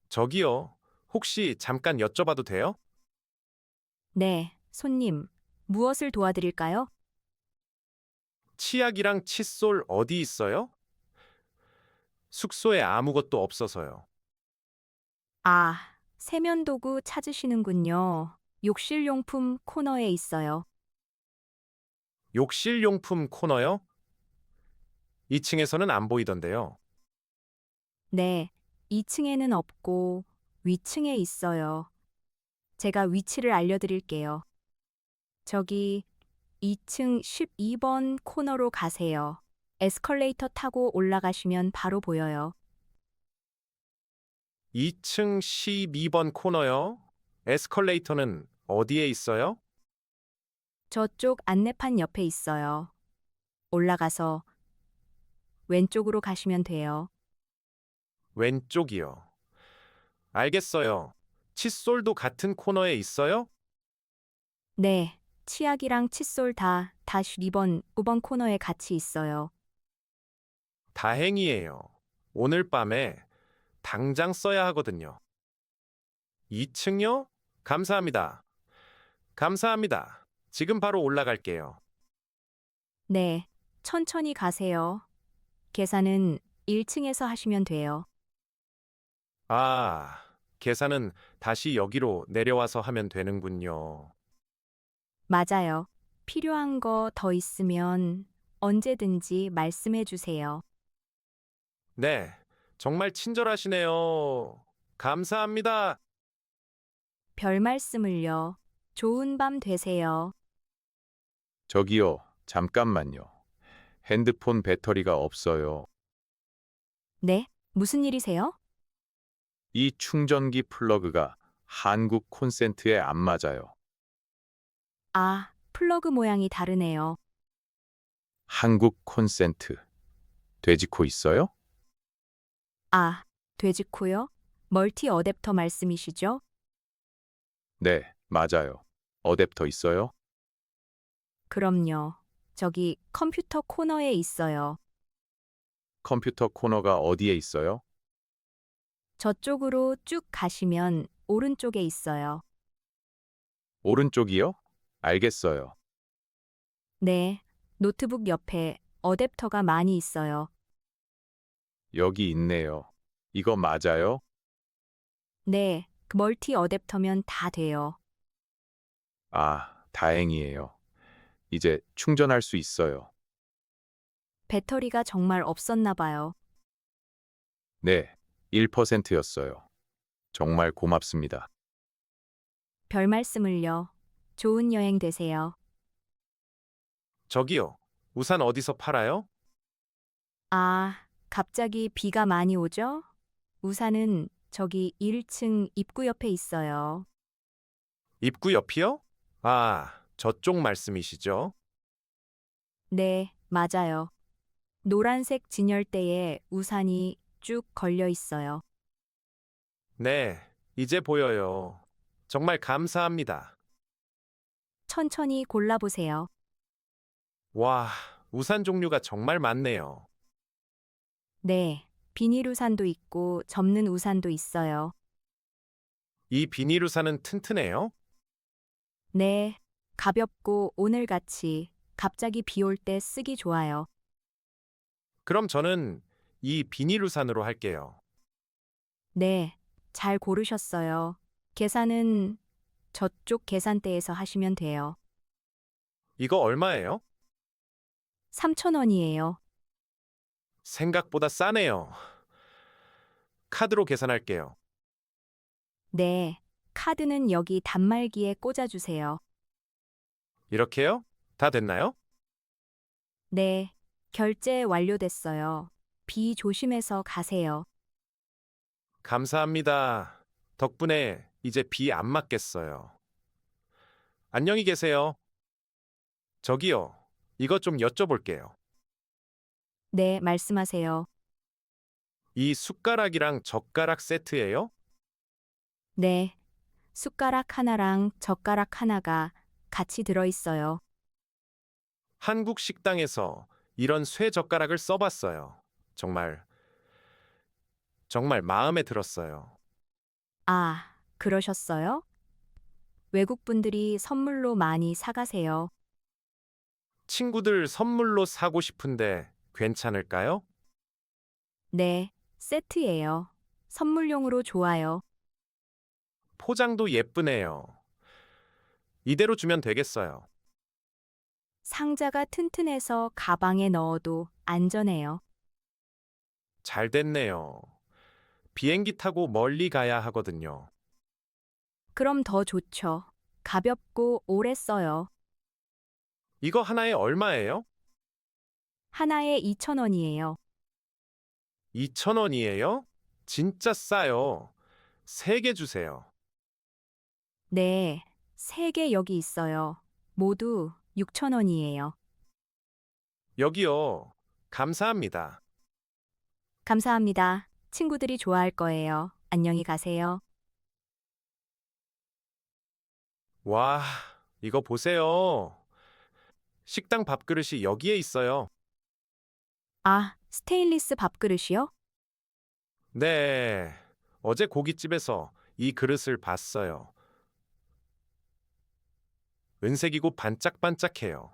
저기요, 혹시 잠깐 여쭤봐도 돼요? 네, 손님, 무엇을 도와드릴까요? 치약이랑 칫솔 어디 있어요? 숙소에 아무것도 없어서요. 세면도구 찾으시는군요. 욕실용품 코너에 있어요. 욕실용품 코너요? 2층에서는 안 보이던데요. 네, 2층에는 없고 위층에 있어요. 제가 위치를 알려드릴게요. 저기 2층 12번 코너로 가세요. 에스컬레이터 타고 올라가시면 바로 보여요. 2층 12번 코너요? 에스컬레이터는 어디에 있어요? 저쪽 안내판 옆에 있어요. 올라가서 왼쪽으로 가시면 돼요. 왼쪽이요. 알겠어요. 칫솔도 같은 코너에 있어요? 네, 치약이랑 칫솔 다 다시 리번 5번 코너에 같이 있어요. 다행이에요. 오늘 밤에 당장 써야 하거든요. 2층요? 감사합니다. 감사합니다. 지금 바로 올라갈게요. 네, 천천히 가세요. 계산은 1층에서 하시면 돼요. 계산은 다시 여기로 내려와서 하면 되는군요. 맞아요. 필요한 거 더 있으면 언제든지 말씀해 주세요. 네, 정말 친절하시네요. 감사합니다. 별 말씀을요. 좋은 밤 되세요. 저기요, 잠깐만요. 핸드폰 배터리가 없어요. 네, 무슨 일이세요? 이 충전기 플러그가 한국 콘센트에 안 맞아요. 플러그 모양이 다르네요. 한국 콘센트. 돼지코 있어요? 돼지코요? 멀티 어댑터 말씀이시죠? 네, 맞아요. 어댑터 있어요? 그럼요. 저기 컴퓨터 코너에 있어요. 컴퓨터 코너가 어디에 있어요? 저쪽으로 쭉 가시면 오른쪽에 있어요. 오른쪽이요? 알겠어요. 네, 노트북 옆에 어댑터가 많이 있어요. 여기 있네요. 이거 맞아요? 네, 그 멀티 어댑터면 다 돼요. 다행이에요. 이제 충전할 수 있어요. 배터리가 정말 없었나 봐요. 네, 1%였어요. 정말 고맙습니다. 별 말씀을요. 좋은 여행 되세요. 저기요, 우산 어디서 팔아요? 갑자기 비가 많이 오죠? 우산은 저기 1층 입구 옆에 있어요. 입구 옆이요? 저쪽 말씀이시죠? 네, 맞아요. 노란색 진열대에 우산이 쭉 걸려 있어요. 네, 이제 보여요. 정말 감사합니다. 천천히 골라보세요. 와, 우산 종류가 정말 많네요. 네, 비닐 우산도 있고 접는 우산도 있어요. 이 비닐 우산은 튼튼해요? 네, 가볍고 오늘같이 갑자기 비 올 때 쓰기 좋아요. 그럼 저는 이 비닐 우산으로 할게요. 네, 잘 고르셨어요. 계산은 저쪽 계산대에서 하시면 돼요. 이거 얼마예요? 3,000원이에요. 생각보다 싸네요. 카드로 계산할게요. 네, 카드는 여기 단말기에 꽂아주세요. 이렇게요? 다 됐나요? 네, 결제 완료됐어요. 비 조심해서 가세요. 감사합니다. 덕분에 이제 비 안 맞겠어요. 안녕히 계세요. 저기요, 이것 좀 여쭤볼게요. 네, 말씀하세요. 이 숟가락이랑 젓가락 세트예요? 네, 숟가락 하나랑 젓가락 하나가 같이 들어있어요. 한국 식당에서 이런 쇠 젓가락을 써봤어요. 정말 마음에 들었어요. 아, 그러셨어요? 외국 분들이 선물로 많이 사가세요. 친구들 선물로 사고 싶은데 괜찮을까요? 네, 세트예요. 선물용으로 좋아요. 포장도 예쁘네요. 이대로 주면 되겠어요. 상자가 튼튼해서 가방에 넣어도 안전해요. 잘 됐네요. 비행기 타고 멀리 가야 하거든요. 그럼 더 좋죠. 가볍고 오래 써요. 이거 하나에 얼마예요? 하나에 2,000원이에요. 2,000원이에요? 진짜 싸요. 3개 주세요. 네, 3개 여기 있어요. 모두 6,000원이에요. 여기요. 감사합니다. 감사합니다. 친구들이 좋아할 거예요. 안녕히 가세요. 와, 이거 보세요. 식당 밥그릇이 여기에 있어요. 아, 스테인리스 밥그릇이요? 네. 어제 고깃집에서 이 그릇을 봤어요. 은색이고 반짝반짝해요.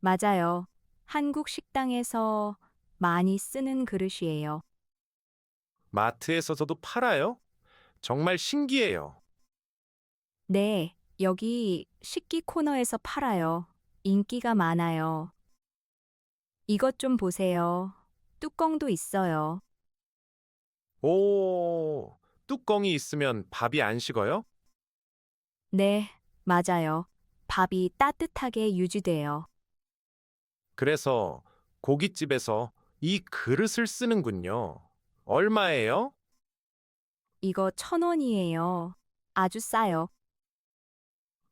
맞아요. 한국 식당에서 많이 쓰는 그릇이에요. 마트에서도 팔아요? 정말 신기해요. 네, 여기 식기 코너에서 팔아요. 인기가 많아요. 이것 좀 보세요. 뚜껑도 있어요. 오, 뚜껑이 있으면 밥이 안 식어요? 네, 맞아요. 밥이 따뜻하게 유지돼요. 그래서 고깃집에서 이 그릇을 쓰는군요. 얼마예요? 이거 1,000원이에요. 아주 싸요.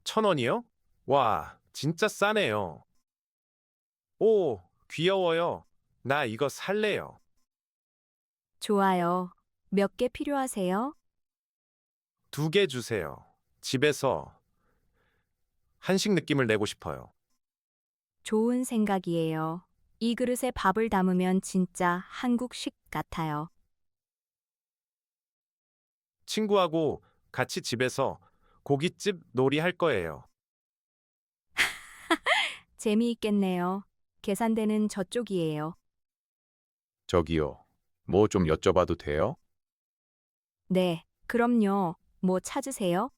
1,000원이요? 와, 진짜 싸네요. 오, 귀여워요. 나 이거 살래요. 좋아요. 몇 개 필요하세요? 2개 주세요. 집에서 한식 느낌을 내고 싶어요. 좋은 생각이에요. 이 그릇에 밥을 담으면 진짜 한국식 같아요. 친구하고 같이 집에서 고깃집 놀이 할 거예요. 재미있겠네요. 계산대는 저쪽이에요. 저기요. 뭐 좀 여쭤봐도 돼요? 네, 그럼요. 뭐 찾으세요?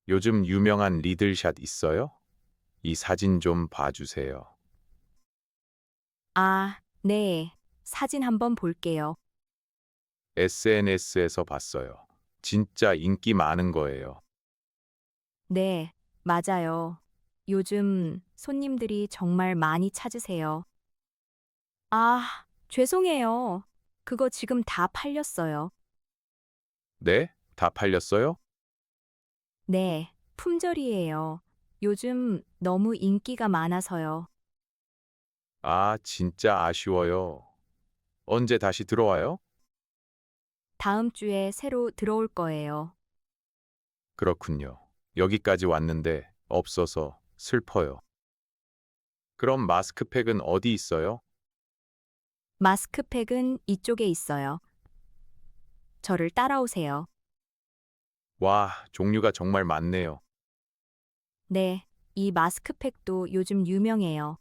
요즘 유명한 리들샷 있어요? 이 사진 좀 봐주세요. 아, 네. 사진 한번 볼게요. SNS에서 봤어요. 진짜 인기 많은 거예요. 네, 맞아요. 요즘 손님들이 정말 많이 찾으세요. 아, 죄송해요. 그거 지금 다 팔렸어요. 네? 다 팔렸어요? 네, 품절이에요. 요즘 너무 인기가 많아서요. 아, 진짜 아쉬워요. 언제 다시 들어와요? 다음 주에 새로 들어올 거예요. 그렇군요. 여기까지 왔는데 없어서 슬퍼요. 그럼 마스크팩은 어디 있어요? 마스크팩은 이쪽에 있어요. 저를 따라오세요. 와, 종류가 정말 많네요. 네, 이 마스크팩도 요즘 유명해요.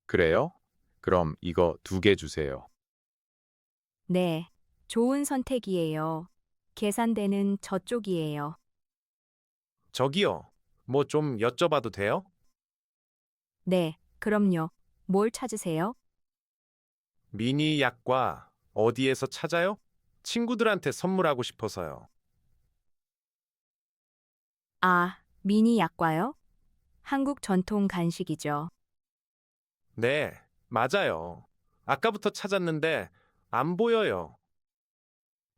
그래요? 그럼 이거 2개 주세요. 네, 좋은 선택이에요. 계산대는 저쪽이에요. 저기요. 뭐 좀 여쭤봐도 돼요? 네, 그럼요. 뭘 찾으세요? 미니 약과 어디에서 찾아요? 친구들한테 선물하고 싶어서요. 아, 미니 약과요? 한국 전통 간식이죠. 네, 맞아요. 아까부터 찾았는데 안 보여요.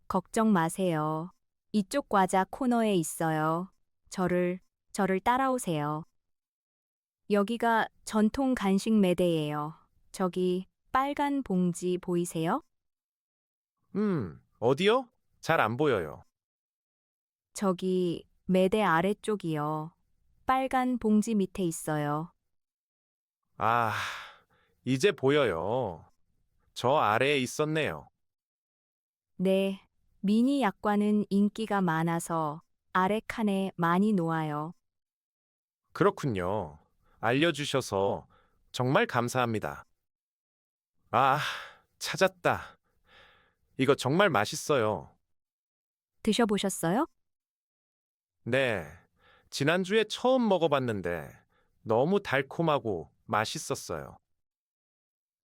걱정 마세요. 이쪽 과자 코너에 있어요. 저를 따라오세요. 여기가 전통 간식 매대예요. 저기 빨간 봉지 보이세요? 어디요? 잘 안 보여요. 저기 매대 아래쪽이요. 빨간 봉지 밑에 있어요. 아, 이제 보여요. 저 아래에 있었네요. 네, 미니 약과는 인기가 많아서 아래 칸에 많이 놓아요. 그렇군요. 알려주셔서 정말 감사합니다. 아, 찾았다. 이거 정말 맛있어요. 드셔보셨어요? 네. 지난주에 처음 먹어봤는데 너무 달콤하고 맛있었어요.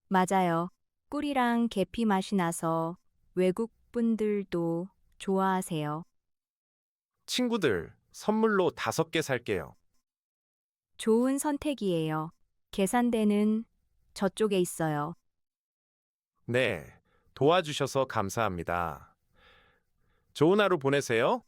맞아요. 꿀이랑 계피 맛이 나서 외국 분들도 좋아하세요. 친구들, 선물로 5개 살게요. 좋은 선택이에요. 계산대는 저쪽에 있어요. 네. 도와주셔서 감사합니다. 좋은 하루 보내세요.